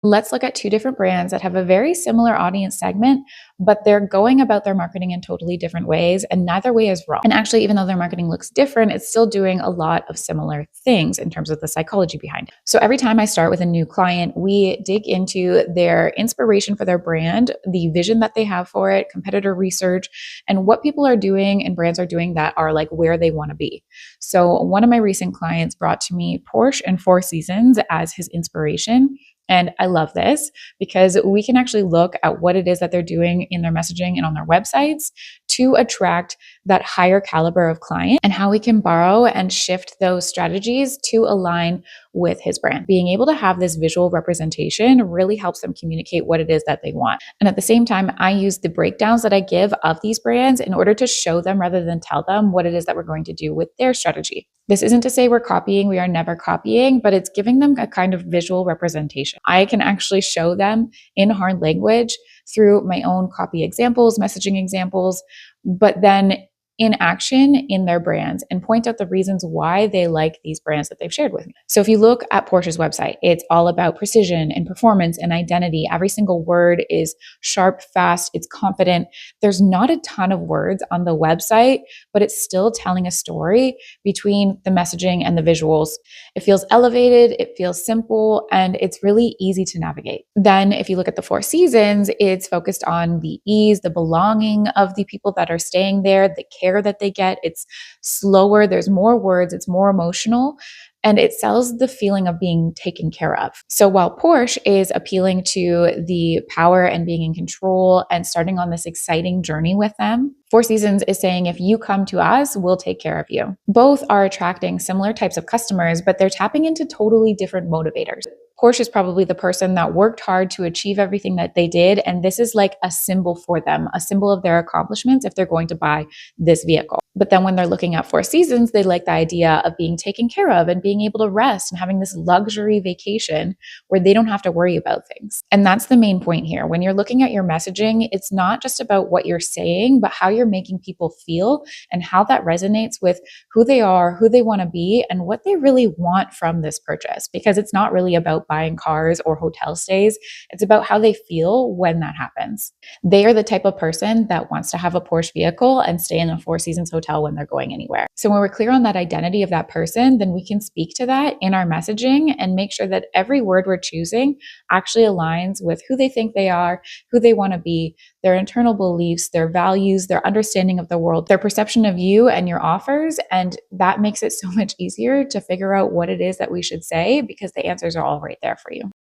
Let's look at two different brands that have a very similar audience segment, but they're going about their marketing in totally different ways, and neither way is wrong. And actually, even though their marketing looks different, it's still doing a lot of similar things in terms of the psychology behind it. So every time I start with a new client, we dig into their inspiration for their brand, the vision that they have for it, competitor research, and what people are doing and brands are doing that are like where they want to be. So one of my recent clients brought to me Porsche and Four Seasons as his inspiration. And I love this because we can actually look at what it is that they're doing in their messaging and on their websites to attract that higher caliber of client, and how we can borrow and shift those strategies to align with his brand. Being able to have this visual representation really helps them communicate what it is that they want. And at the same time, I use the breakdowns that I give of these brands in order to show them rather than tell them what it is that we're going to do with their strategy. This isn't to say we're copying, we are never copying, but it's giving them a kind of visual representation. I can actually show them in hard language through my own copy examples, messaging examples, but then in action in their brands and point out the reasons why they like these brands that they've shared with me. So if you look at Porsche's website, it's all about precision and performance and identity. Every single word is sharp, fast, it's confident. There's not a ton of words on the website, but it's still telling a story between the messaging and the visuals. It feels elevated, it feels simple, and it's really easy to navigate. Then if you look at the Four Seasons, it's focused on the ease, the belonging of the people that are staying there, the care that they get. It's slower, there's more words, it's more emotional, and it sells the feeling of being taken care of. So while Porsche is appealing to the power and being in control and starting on this exciting journey with them, Four Seasons is saying, if you come to us, we'll take care of you. Both are attracting similar types of customers, but they're tapping into totally different motivators. Porsche is probably the person that worked hard to achieve everything that they did. And this is like a symbol for them, a symbol of their accomplishments if they're going to buy this vehicle. But then when they're looking at Four Seasons, they like the idea of being taken care of and being able to rest and having this luxury vacation where they don't have to worry about things. And that's the main point here. When you're looking at your messaging, it's not just about what you're saying, but how you're making people feel and how that resonates with who they are, who they want to be, and what they really want from this purchase. Because it's not really about buying cars or hotel stays. It's about how they feel when that happens. They are the type of person that wants to have a Porsche vehicle and stay in a Four Seasons hotel when they're going anywhere. So when we're clear on that identity of that person, then we can speak to that in our messaging and make sure that every word we're choosing actually aligns with who they think they are, who they want to be, their internal beliefs, their values, their understanding of the world, their perception of you and your offers. And that makes it so much easier to figure out what it is that we should say because the answers are all right there for you.